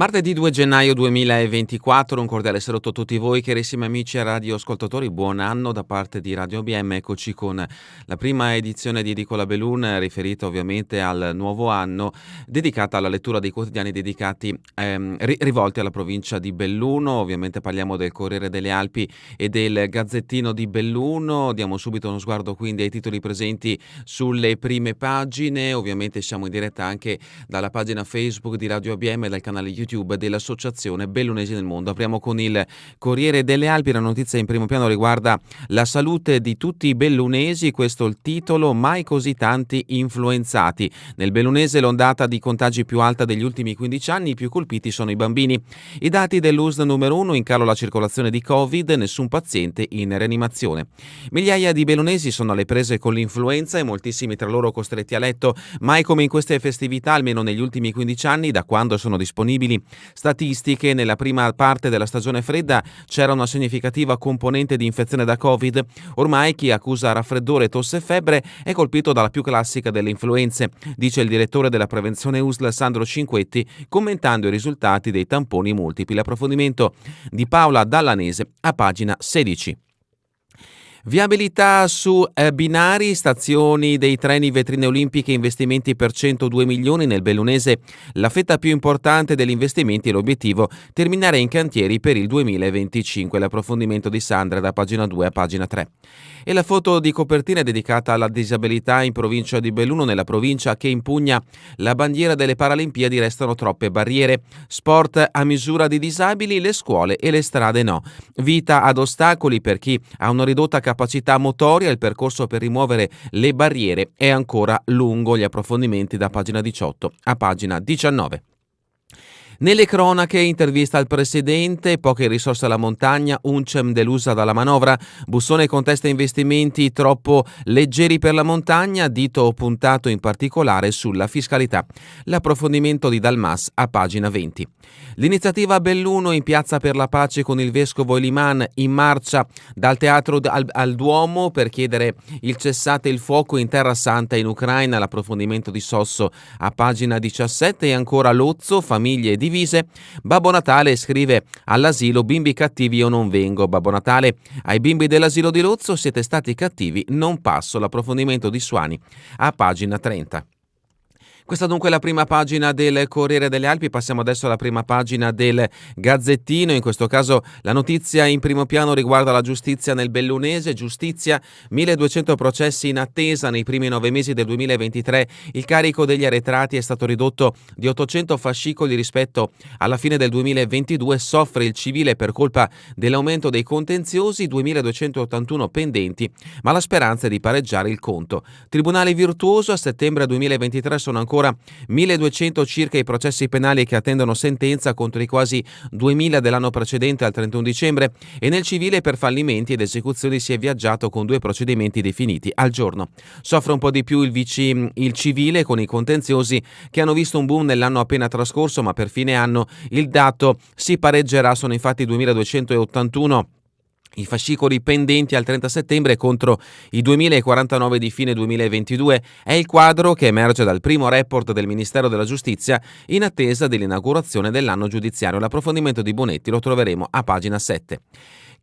Martedì 2 gennaio 2024, un cordiale saluto a tutti voi carissimi amici e radioascoltatori, buon anno da parte di Radio OBM. Eccoci con la prima edizione di Edicola Belun, riferita ovviamente al nuovo anno, dedicata alla lettura dei quotidiani dedicati rivolti alla provincia di Belluno. Ovviamente parliamo del Corriere delle Alpi e del Gazzettino di Belluno. Diamo subito uno sguardo quindi ai titoli presenti sulle prime pagine. Ovviamente siamo in diretta anche dalla pagina Facebook di Radio OBM e dal canale YouTube dell'Associazione Bellunesi nel Mondo. Apriamo con il Corriere delle Alpi. La notizia in primo piano riguarda la salute di tutti i bellunesi, questo il titolo: mai così tanti influenzati. Nel bellunese l'ondata di contagi più alta degli ultimi 15 anni, i più colpiti sono i bambini. I dati dell'USL numero 1: in calo la circolazione di Covid, nessun paziente in rianimazione. Migliaia di bellunesi sono alle prese con l'influenza e moltissimi tra loro costretti a letto. Mai come in queste festività, almeno negli ultimi 15 anni, da quando sono disponibili statistiche. Nella prima parte della stagione fredda c'era una significativa componente di infezione da Covid. Ormai chi accusa raffreddore, tosse e febbre è colpito dalla più classica delle influenze, dice il direttore della prevenzione USL Sandro Cinquetti, commentando i risultati dei tamponi multipli. L'approfondimento di Paola Dallanese a pagina 16. Viabilità su binari, stazioni dei treni, vetrine olimpiche, investimenti per 102 milioni nel bellunese. La fetta più importante degli investimenti e l'obiettivo: terminare in cantieri per il 2025. L'approfondimento di Sandra da pagina 2 a pagina 3. E la foto di copertina è dedicata alla disabilità in provincia di Belluno. Nella provincia che impugna la bandiera delle Paralimpiadi restano troppe barriere. Sport a misura di disabili, le scuole e le strade no. Vita ad ostacoli per chi ha una ridotta capacità motoria. Il percorso per rimuovere le barriere è ancora lungo. Gli approfondimenti da pagina 18 a pagina 19. Nelle cronache, intervista al presidente, poche risorse alla montagna, Uncem delusa dalla manovra, Bussone contesta investimenti troppo leggeri per la montagna, dito puntato in particolare sulla fiscalità. L'approfondimento di Dalmas a pagina 20. L'iniziativa Belluno in piazza per la pace con il vescovo Eliman, in marcia dal teatro al Duomo per chiedere il cessate il fuoco in Terra Santa in Ucraina. L'approfondimento di Sosso a pagina 17. E ancora Lozzo, famiglie divise. Babbo Natale scrive all'asilo: bimbi cattivi io non vengo. Babbo Natale ai bimbi dell'asilo di Lozzo: siete stati cattivi, non passo. L'approfondimento di Suani a pagina 30. Questa dunque è la prima pagina del Corriere delle Alpi. Passiamo adesso alla prima pagina del Gazzettino. In questo caso la notizia in primo piano riguarda la giustizia nel bellunese. Giustizia, 1200 processi in attesa nei primi 9 mesi del 2023. Il carico degli arretrati è stato ridotto di 800 fascicoli rispetto alla fine del 2022. Soffre il civile per colpa dell'aumento dei contenziosi, 2281 pendenti, ma la speranza è di pareggiare il conto. Tribunale virtuoso, a settembre 2023 sono ancora 1200 circa i processi penali che attendono sentenza contro i quasi 2000 dell'anno precedente al 31 dicembre e nel civile per fallimenti ed esecuzioni si è viaggiato con 2 procedimenti definiti al giorno. Soffre un po' di più il civile con i contenziosi che hanno visto un boom nell'anno appena trascorso, ma per fine anno il dato si pareggerà. Sono infatti 2281 i fascicoli pendenti al 30 settembre contro i 2049 di fine 2022. È il quadro che emerge dal primo report del Ministero della Giustizia in attesa dell'inaugurazione dell'anno giudiziario. L'approfondimento di Bonetti lo troveremo a pagina 7.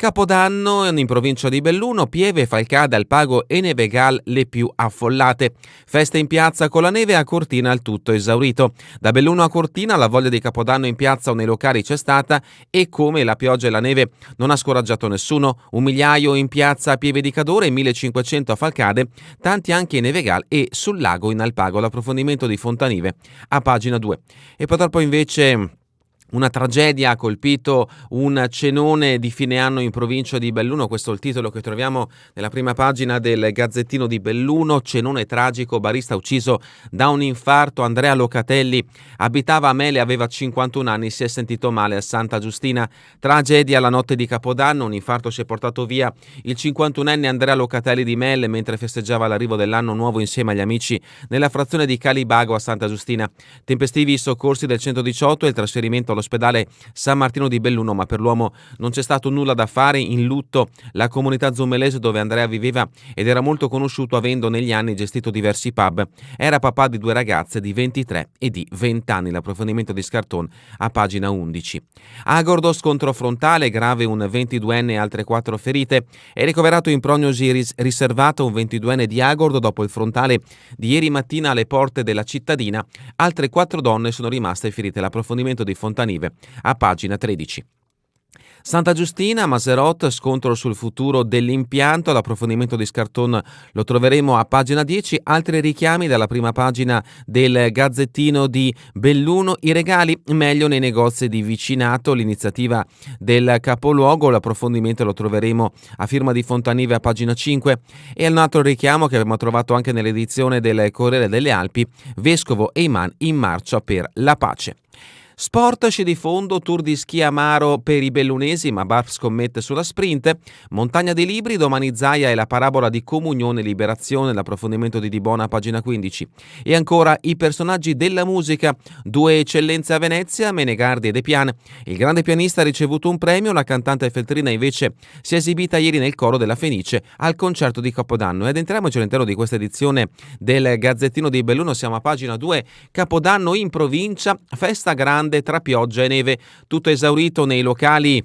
Capodanno in provincia di Belluno, Pieve, Falcade, Alpago e Nevegal le più affollate. Feste in piazza con la neve, a Cortina il tutto esaurito. Da Belluno a Cortina la voglia di Capodanno in piazza o nei locali c'è stata e come la pioggia e la neve non ha scoraggiato nessuno. 1 migliaio in piazza a Pieve di Cadore, 1500 a Falcade, tanti anche in Nevegal e sul lago in Alpago. L'approfondimento di Fontanive a pagina 2. E purtroppo invece una tragedia ha colpito un cenone di fine anno in provincia di Belluno. Questo è il titolo che troviamo nella prima pagina del Gazzettino di Belluno. Cenone tragico, barista ucciso da un infarto. Andrea Locatelli abitava a Mele, aveva 51 anni, si è sentito male a Santa Giustina. Tragedia la notte di Capodanno, un infarto si è portato via il 51enne Andrea Locatelli di Mele mentre festeggiava l'arrivo dell'anno nuovo insieme agli amici nella frazione di Calibago a Santa Giustina. Tempestivi i soccorsi del 118 e il trasferimento allo all'ospedale San Martino di Belluno, ma per l'uomo non c'è stato nulla da fare. In lutto la comunità zummelese dove Andrea viveva ed era molto conosciuto avendo negli anni gestito diversi pub. Era papà di 2 ragazze di 23 e di 20 anni. L'approfondimento di Scarton a pagina 11. Agordo, scontro frontale, grave un 22enne e altre 4 ferite. È ricoverato in prognosi riservata un 22enne di Agordo dopo il frontale di ieri mattina alle porte della cittadina. Altre 4 donne sono rimaste ferite. L'approfondimento di Fontanive a pagina 13. Santa Giustina, Maserot, scontro sul futuro dell'impianto, l'approfondimento di Scarton lo troveremo a pagina 10, altri richiami dalla prima pagina del Gazzettino di Belluno, i regali meglio nei negozi di vicinato, l'iniziativa del capoluogo, l'approfondimento lo troveremo a firma di Fontanive a pagina 5 e un altro richiamo che abbiamo trovato anche nell'edizione del Corriere delle Alpi, Vescovo e Iman in marcia per la pace. Sport, sci di fondo, tour di schi amaro per i bellunesi, ma Barf scommette sulla sprint. Montagna dei libri, domani Zaia e la parabola di Comunione e Liberazione, l'approfondimento di Dibona, pagina 15. E ancora i personaggi della musica, 2 eccellenze a Venezia, Menegardi e De Pian. Il grande pianista ha ricevuto un premio, la cantante Feltrina invece si è esibita ieri nel coro della Fenice al concerto di Capodanno. Ed entriamoci all'interno di questa edizione del Gazzettino di Belluno, siamo a pagina 2, Capodanno in provincia, festa grande tra pioggia e neve, tutto esaurito nei locali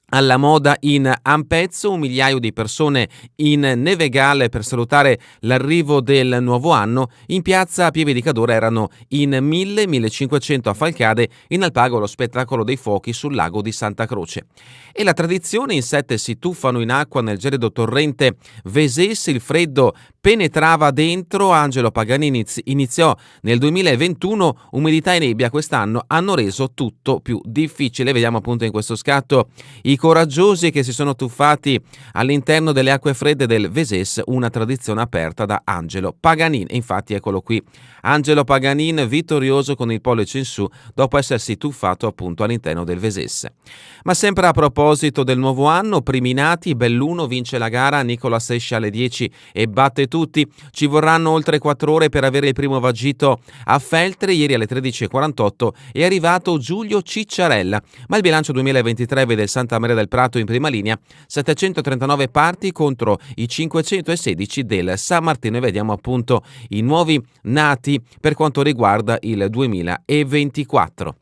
alla moda in Ampezzo, 1 migliaio di persone in Nevegale per salutare l'arrivo del nuovo anno. In piazza Pieve di Cadore erano in 1.000-1.500 a Falcade, in Alpago lo spettacolo dei fuochi sul lago di Santa Croce. E la tradizione, in 7 si tuffano in acqua nel gelido torrente Vesesse, il freddo penetrava dentro. Angelo Paganini iniziò nel 2021, umidità e nebbia quest'anno hanno reso tutto più difficile. Vediamo appunto in questo scatto i coraggiosi che si sono tuffati all'interno delle acque fredde del Vesesse, una tradizione aperta da Angelo Paganin. E infatti eccolo qui, Angelo Paganin vittorioso con il pollice in su dopo essersi tuffato appunto all'interno del Vesesse. Ma sempre a proposito del nuovo anno, primi nati, Belluno vince la gara, Nicolas esce alle 10 e batte tutti. Ci vorranno oltre 4 ore per avere il primo vagito a Feltre. Ieri alle 13.48 è arrivato Giulio Cicciarella, ma il bilancio 2023 vede il Santa Maria del Prato in prima linea, 739 parti contro i 516 del San Martino. E vediamo appunto i nuovi nati per quanto riguarda il 2024.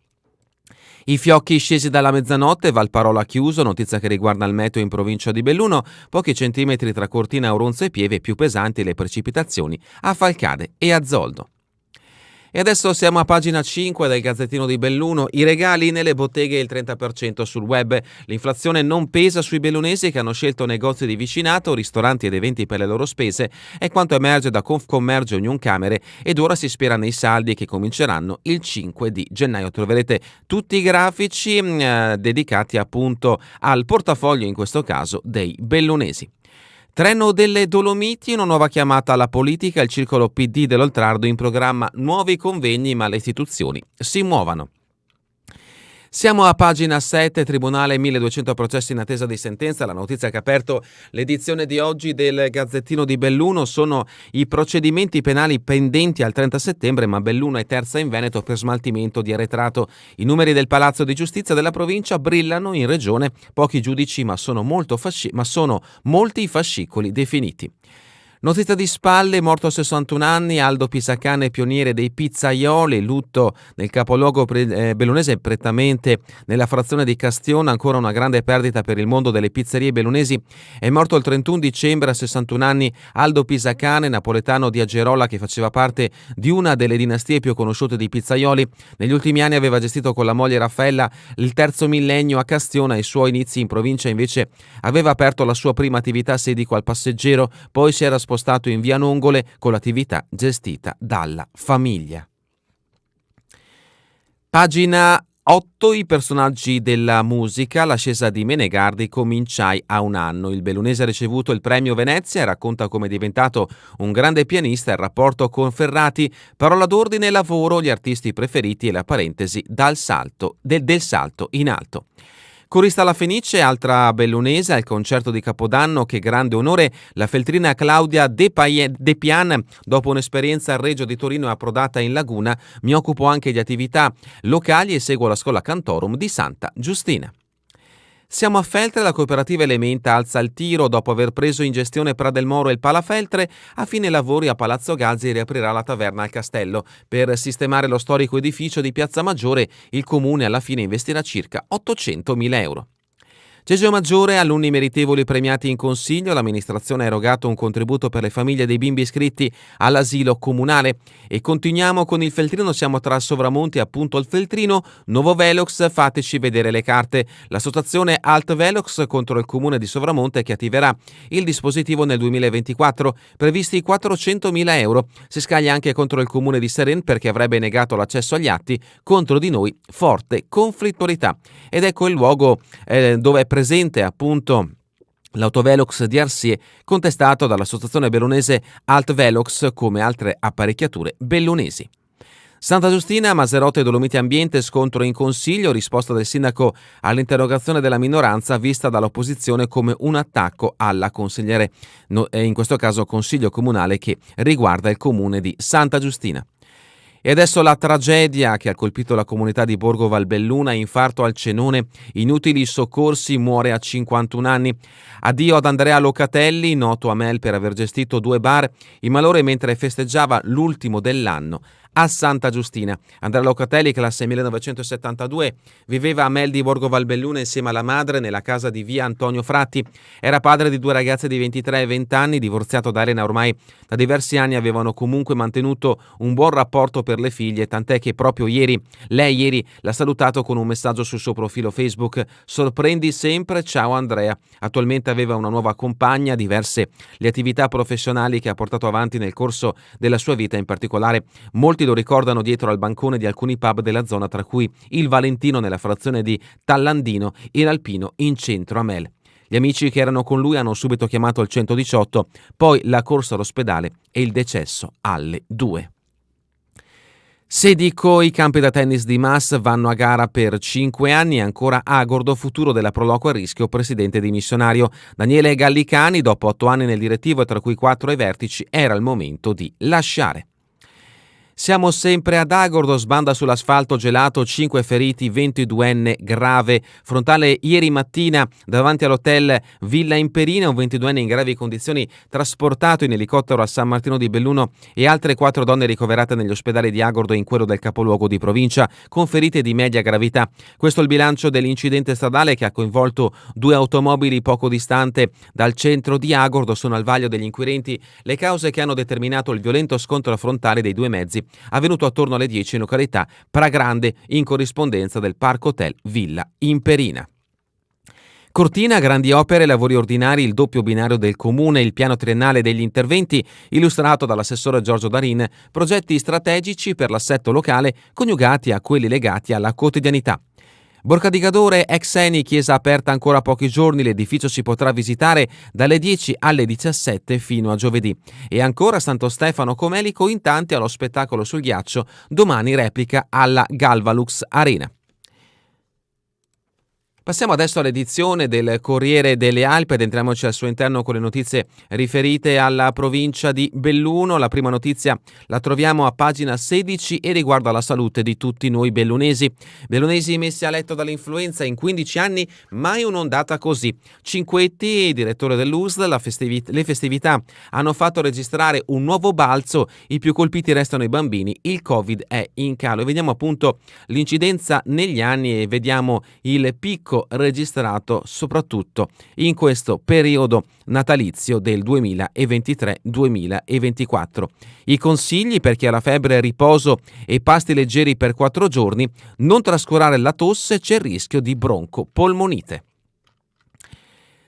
I fiocchi scesi dalla mezzanotte, Valparola chiuso, notizia che riguarda il meteo in provincia di Belluno, pochi centimetri tra Cortina, Auronzo e Pieve, più pesanti le precipitazioni a Falcade e a Zoldo. E adesso siamo a pagina 5 del Gazzettino di Belluno, i regali nelle botteghe il 30% sul web, l'inflazione non pesa sui bellunesi che hanno scelto negozi di vicinato, ristoranti ed eventi per le loro spese, è quanto emerge da Confcommercio Camere ed ora si spera nei saldi che cominceranno il 5 di gennaio. Troverete tutti i grafici dedicati appunto al portafoglio, in questo caso, dei bellunesi. Treno delle Dolomiti, una nuova chiamata alla politica, il circolo PD dell'Oltrardo in programma nuovi convegni, ma le istituzioni si muovano. Siamo a pagina 7, Tribunale 1200 processi in attesa di sentenza. La notizia che ha aperto l'edizione di oggi del Gazzettino di Belluno sono i procedimenti penali pendenti al 30 settembre, ma Belluno è terza in Veneto per smaltimento di arretrato. I numeri del Palazzo di Giustizia della provincia brillano in regione, pochi giudici ma sono molti i fascicoli definiti. Notizia di spalle, morto a 61 anni, Aldo Pisacane, pioniere dei pizzaioli, lutto nel capoluogo bellunese, prettamente nella frazione di Castione, ancora una grande perdita per il mondo delle pizzerie bellunesi. È morto il 31 dicembre a 61 anni Aldo Pisacane, napoletano di Agerola che faceva parte di una delle dinastie più conosciute di pizzaioli. Negli ultimi anni aveva gestito con la moglie Raffaella il terzo millennio a Castione. Ai suoi inizi in provincia invece aveva aperto la sua prima attività sedico al Passeggero, poi si era spostato in via Nongole con l'attività gestita dalla famiglia. Pagina 8, i personaggi della musica, l'ascesa di Menegardi, cominciai a un anno. Il bellunese ha ricevuto il premio Venezia e racconta come è diventato un grande pianista, il rapporto con Ferrati, parola d'ordine, lavoro, gli artisti preferiti e la parentesi del salto in alto. Corista alla Fenice, altra bellunese al concerto di Capodanno, che grande onore, la feltrina Claudia De Pian, dopo un'esperienza al Regio di Torino è approdata in Laguna, mi occupo anche di attività locali e seguo la scuola Cantorum di Santa Giustina. Siamo a Feltre, la cooperativa Elementa alza il tiro dopo aver preso in gestione Pra del Moro e il Palafeltre. A fine lavori a Palazzo Gazzi riaprirà la taverna al Castello. Per sistemare lo storico edificio di Piazza Maggiore il comune alla fine investirà circa 800.000 euro. Cesio Maggiore, alunni meritevoli premiati in consiglio, l'amministrazione ha erogato un contributo per le famiglie dei bimbi iscritti all'asilo comunale. E continuiamo con il Feltrino, siamo tra Sovramonte e appunto il Feltrino, Nuovo Velox, fateci vedere le carte. L'associazione Alt Velox contro il comune di Sovramonte che attiverà il dispositivo nel 2024, previsti 400.000 euro. Si scaglia anche contro il comune di Seren perché avrebbe negato l'accesso agli atti, contro di noi forte conflittualità. Ed ecco il luogo dove è presente appunto l'autovelox di Arsie, contestato dall'associazione bellunese Alt Velox come altre apparecchiature bellunesi. Santa Giustina, Maserotte e Dolomiti Ambiente, scontro in consiglio, risposta del sindaco all'interrogazione della minoranza vista dall'opposizione come un attacco alla consigliere, in questo caso consiglio comunale che riguarda il comune di Santa Giustina. E adesso la tragedia che ha colpito la comunità di Borgo Valbelluna, infarto al cenone, inutili soccorsi, muore a 51 anni. Addio ad Andrea Locatelli, noto a Mel per aver gestito 2 bar, il malore mentre festeggiava l'ultimo dell'anno a Santa Giustina. Andrea Locatelli, classe 1972, viveva a Mel di Borgo Valbelluna insieme alla madre nella casa di via Antonio Fratti. Era padre di 2 ragazze di 23 e 20 anni, divorziato da Elena ormai da diversi anni, avevano comunque mantenuto un buon rapporto per le figlie, tant'è che proprio lei ieri l'ha salutato con un messaggio sul suo profilo Facebook: sorprendi sempre, ciao Andrea. Attualmente aveva una nuova compagna, diverse le attività professionali che ha portato avanti nel corso della sua vita, in particolare molti lo ricordano dietro al bancone di alcuni pub della zona, tra cui il Valentino nella frazione di Tallandino e l'Alpino in centro a Mel. Gli amici che erano con lui hanno subito chiamato il 118, poi la corsa all'ospedale e il decesso alle 2. Se dico i campi da tennis di Mas vanno a gara per 5 anni e ancora Agordo, futuro della Proloco a rischio, presidente dimissionario. Daniele Gallicani, dopo 8 anni nel direttivo, tra cui 4 ai vertici, era il momento di lasciare. Siamo sempre ad Agordo, sbanda sull'asfalto gelato, 5 feriti, 22enne grave. Frontale ieri mattina davanti all'hotel Villa Imperina, un 22enne in gravi condizioni trasportato in elicottero a San Martino di Belluno e altre 4 donne ricoverate negli ospedali di Agordo in quello del capoluogo di provincia con ferite di media gravità. Questo è il bilancio dell'incidente stradale che ha coinvolto 2 automobili poco distante dal centro di Agordo. Sono al vaglio degli inquirenti le cause che hanno determinato il violento scontro frontale dei 2 mezzi, avvenuto attorno alle 10 in località Pragrande, in corrispondenza del Parco Hotel Villa Imperina. Cortina, grandi opere, lavori ordinari, il doppio binario del comune, il piano triennale degli interventi illustrato dall'assessore Giorgio Darin, progetti strategici per l'assetto locale coniugati a quelli legati alla quotidianità. Borca di Cadore, ex Eni, chiesa aperta ancora pochi giorni, l'edificio si potrà visitare dalle 10 alle 17 fino a giovedì. E ancora Santo Stefano Comelico, in tanti allo spettacolo sul ghiaccio, domani replica alla Galvalux Arena. Passiamo adesso all'edizione del Corriere delle Alpi ed entriamoci al suo interno con le notizie riferite alla provincia di Belluno. La prima notizia la troviamo a pagina 16 e riguarda la salute di tutti noi bellunesi. Bellunesi messi a letto dall'influenza in 15 anni, mai un'ondata così. Cinquetti, direttore dell'USL, le festività hanno fatto registrare un nuovo balzo, i più colpiti restano i bambini, il Covid è in calo. E vediamo appunto l'incidenza negli anni e vediamo il picco registrato soprattutto in questo periodo natalizio del 2023-2024. I consigli per chi ha la febbre, riposo e pasti leggeri per 4 giorni, non trascurare la tosse, c'è il rischio di broncopolmonite.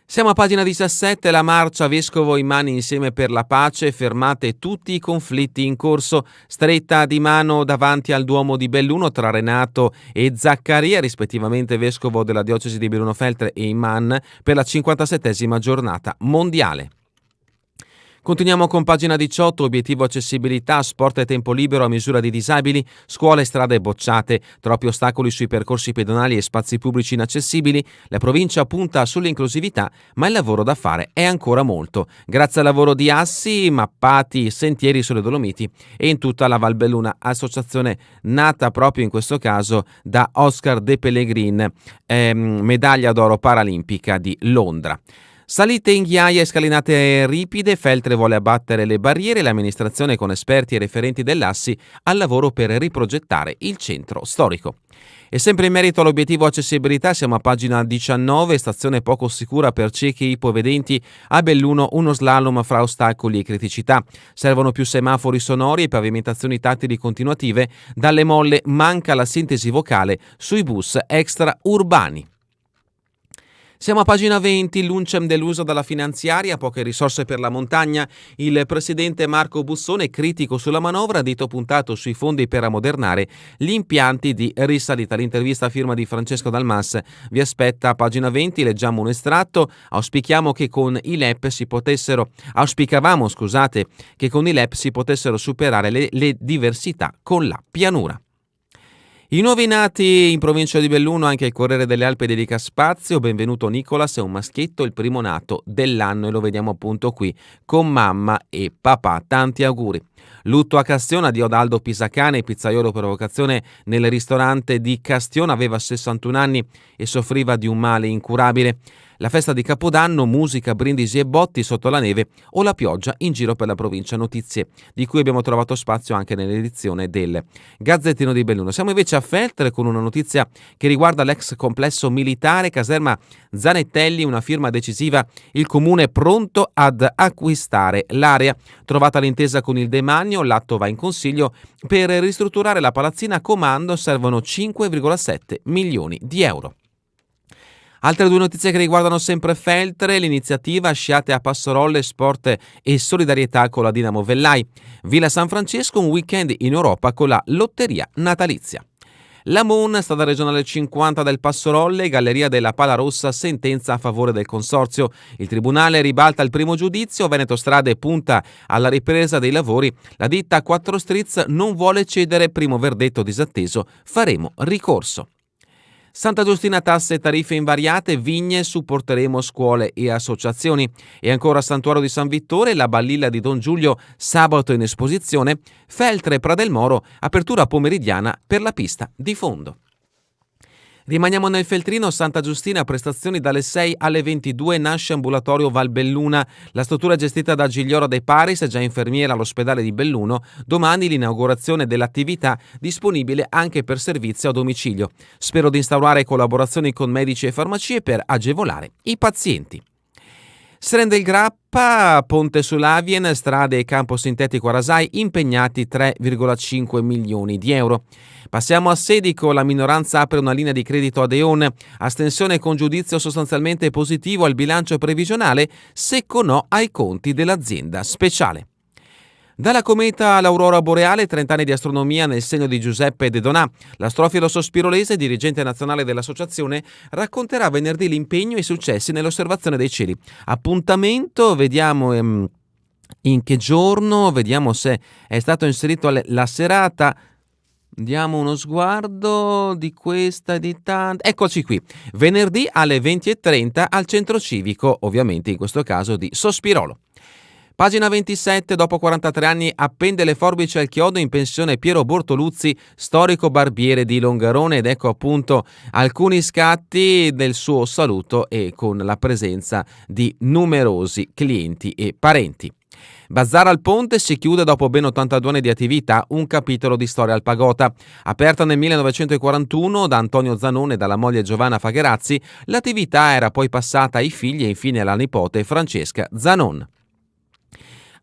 Siamo a pagina 17, la marcia Vescovo in mani insieme per la pace, fermate tutti i conflitti in corso, stretta di mano davanti al Duomo di Belluno tra Renato e Zaccaria, rispettivamente vescovo della diocesi di Belluno Feltre e Imam, per la 57esima giornata mondiale. Continuiamo con pagina 18, obiettivo accessibilità, sport e tempo libero a misura di disabili, scuole e strade bocciate, troppi ostacoli sui percorsi pedonali e spazi pubblici inaccessibili, la provincia punta sull'inclusività, ma il lavoro da fare è ancora molto. Grazie al lavoro di Assi, mappati sentieri sulle Dolomiti e in tutta la Val Belluna, associazione nata proprio in questo caso da Oscar De Pellegrin, medaglia d'oro paralimpica di Londra. Salite in ghiaia e scalinate ripide, Feltre vuole abbattere le barriere, l'amministrazione con esperti e referenti dell'Assi al lavoro per riprogettare il centro storico. E sempre in merito all'obiettivo accessibilità siamo a pagina 19, stazione poco sicura per ciechi e ipovedenti, a Belluno uno slalom fra ostacoli e criticità. Servono più semafori sonori e pavimentazioni tattili continuative, dalle molle manca la sintesi vocale sui bus extraurbani. Siamo a pagina 20, l'uncem deluso dalla finanziaria, poche risorse per la montagna. Il presidente Marco Bussone, critico sulla manovra, dito puntato sui fondi per ammodernare gli impianti di risalita. L'intervista a firma di Francesco Dalmas vi aspetta a pagina 20, leggiamo un estratto. Auspicavamo che con i LEP si potessero superare le diversità con la pianura. I nuovi nati in provincia di Belluno, anche il Corriere delle Alpi dedica spazio. Benvenuto Nicolas, è un maschietto, il primo nato dell'anno e lo vediamo appunto qui con mamma e papà. Tanti auguri. Lutto a Castiona di Odaldo Pisacane, pizzaiolo per vocazione nel ristorante di Castiona, aveva 61 anni e soffriva di un male incurabile. La festa di Capodanno, musica, brindisi e botti sotto la neve o la pioggia in giro per la provincia. Notizie di cui abbiamo trovato spazio anche nell'edizione del Gazzettino di Belluno. Siamo invece a Feltre con una notizia che riguarda l'ex complesso militare caserma Zanettelli, una firma decisiva, il comune pronto ad acquistare l'area. Trovata l'intesa con il demanio, l'atto va in consiglio. Per ristrutturare la palazzina a comando servono 5,7 milioni di euro. Altre due notizie che riguardano sempre Feltre, l'iniziativa Sciate a Passorolle, sport e solidarietà con la Dinamo Vellai. Villa San Francesco, un weekend in Europa con la lotteria natalizia. La Mon, strada regionale 50 del Passorolle, Galleria della Pala Rossa, sentenza a favore del consorzio. Il tribunale ribalta il primo giudizio, Veneto Strade punta alla ripresa dei lavori. La ditta Quattro Streets non vuole cedere, primo verdetto disatteso, faremo ricorso. Santa Giustina, tasse e tariffe invariate, vigne, supporteremo scuole e associazioni. E ancora Santuario di San Vittore, la Ballilla di Don Giulio, sabato in esposizione, Feltre Pradelmoro, apertura pomeridiana per la pista di fondo. Rimaniamo nel Feltrino, Santa Giustina, prestazioni dalle 6 alle 22, nasce ambulatorio Val Belluna. La struttura è gestita da Gigliora De Paris, già infermiera all'ospedale di Belluno. Domani l'inaugurazione dell'attività, disponibile anche per servizio a domicilio. Spero di instaurare collaborazioni con medici e farmacie per agevolare i pazienti. Seren del Grappa, Ponte sull'Avien, strade e campo sintetico a Rasai, impegnati 3,5 milioni di euro. Passiamo a Sedico, la minoranza apre una linea di credito a Deon, astensione con giudizio sostanzialmente positivo al bilancio previsionale, secco no ai conti dell'azienda speciale. Dalla cometa all'aurora boreale, 30 anni di astronomia nel segno di Giuseppe De Donà. L'astrofilo sospirolese, dirigente nazionale dell'associazione, racconterà venerdì l'impegno e i successi nell'osservazione dei cieli. Appuntamento, vediamo in che giorno, vediamo se è stato inserito la serata. Diamo uno sguardo di questa e di tante. Eccoci qui, venerdì alle 20:30 al centro civico, ovviamente in questo caso di Sospirolo. Pagina 27, dopo 43 anni appende le forbici al chiodo, in pensione Piero Bortoluzzi, storico barbiere di Longarone, ed ecco appunto alcuni scatti del suo saluto e con la presenza di numerosi clienti e parenti. Bazar al Ponte si chiude dopo ben 82 anni di attività, un capitolo di storia Alpagota. Aperta nel 1941 da Antonio Zanone e dalla moglie Giovanna Fagherazzi, l'attività era poi passata ai figli e infine alla nipote Francesca Zanon.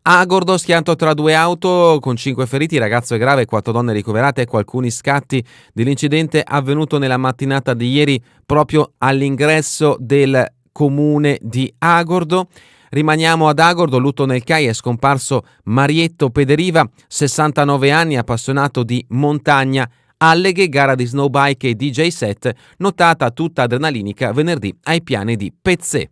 Agordo, schianto tra due auto con 5 feriti, ragazzo è grave, 4 donne ricoverate. Ecco alcuni scatti dell'incidente avvenuto nella mattinata di ieri proprio all'ingresso del comune di Agordo. Rimaniamo ad Agordo, lutto nel CAI, è scomparso Marietto Pederiva, 69 anni, appassionato di montagna, alleghe, gara di snowbike e DJ set, notata tutta adrenalinica venerdì ai piani di Pezzè.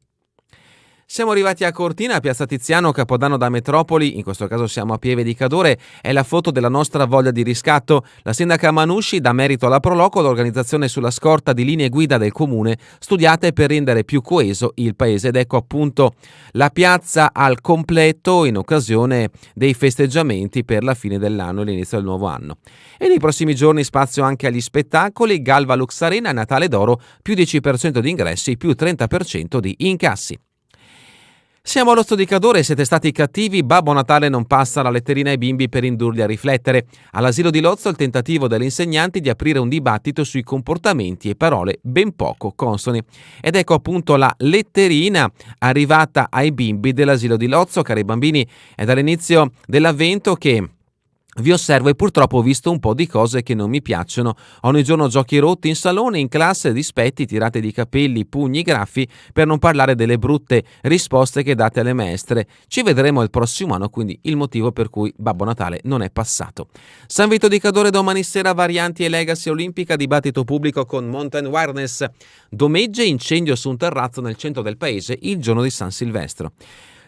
Siamo arrivati a Cortina, Piazza Tiziano, Capodanno da Metropoli, in questo caso siamo a Pieve di Cadore, è la foto della nostra voglia di riscatto. La sindaca Manusci dà merito alla Proloco, l'organizzazione sulla scorta di linee guida del comune studiate per rendere più coeso il paese, ed ecco appunto la piazza al completo in occasione dei festeggiamenti per la fine dell'anno e l'inizio del nuovo anno. E nei prossimi giorni spazio anche agli spettacoli, Galva Lux Arena, Natale d'Oro, più 10% di ingressi, più 30% di incassi. Siamo all'Osto di Cadore e siete stati cattivi, Babbo Natale non passa la letterina ai bimbi per indurli a riflettere. All'asilo di Lozzo il tentativo delle insegnanti di aprire un dibattito sui comportamenti e parole ben poco consoni. Ed ecco appunto la letterina arrivata ai bimbi dell'asilo di Lozzo. Cari bambini, è dall'inizio dell'avvento che vi osservo e purtroppo ho visto un po' di cose che non mi piacciono. Ogni giorno giochi rotti in salone, in classe, dispetti, tirate di capelli, pugni, graffi, per non parlare delle brutte risposte che date alle maestre. Ci vedremo il prossimo anno, quindi il motivo per cui Babbo Natale non è passato. San Vito di Cadore domani sera, varianti e legacy olimpica, dibattito pubblico con Mountain Awareness. Domegge, incendio su un terrazzo nel centro del paese il giorno di San Silvestro.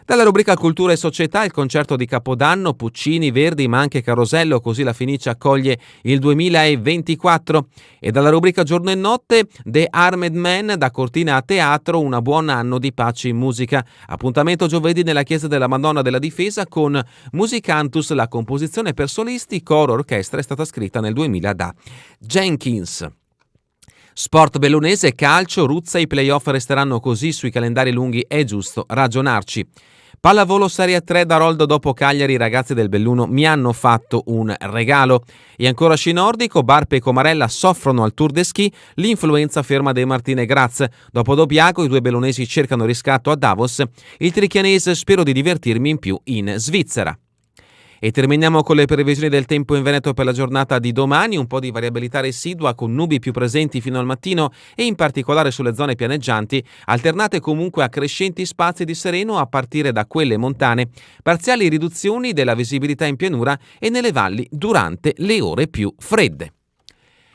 Dalla rubrica Cultura e Società, il concerto di Capodanno, Puccini, Verdi, ma anche Carosello, così la Fenice accoglie il 2024. E dalla rubrica Giorno e Notte, The Armed Man, da Cortina a Teatro, un buon anno di pace in musica. Appuntamento giovedì nella chiesa della Madonna della Difesa con Musicantus, la composizione per solisti, coro, orchestra è stata scritta nel 2000 da Jenkins. Sport bellunese, calcio, Ruzza, i playoff resteranno così, sui calendari lunghi è giusto ragionarci. Pallavolo Serie 3 da Roldo dopo Cagliari, i ragazzi del Belluno mi hanno fatto un regalo. E ancora sci nordico, Barpe e Comarella soffrono al Tour de Ski, l'influenza ferma dei Martine Graz. Dopo Dobbiaco i due bellunesi cercano riscatto a Davos, il trichianese spero di divertirmi in più in Svizzera. E terminiamo con le previsioni del tempo in Veneto per la giornata di domani, un po' di variabilità residua con nubi più presenti fino al mattino e in particolare sulle zone pianeggianti, alternate comunque a crescenti spazi di sereno a partire da quelle montane, parziali riduzioni della visibilità in pianura e nelle valli durante le ore più fredde.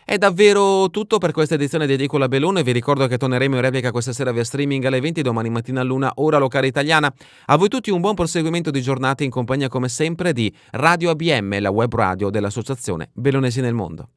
È davvero tutto per questa edizione di Edicola Belluno e vi ricordo che torneremo in replica questa sera via streaming alle 20, domani mattina all'1 ora locale italiana. A voi tutti un buon proseguimento di giornata in compagnia come sempre di Radio ABM, la web radio dell'Associazione Bellunesi nel Mondo.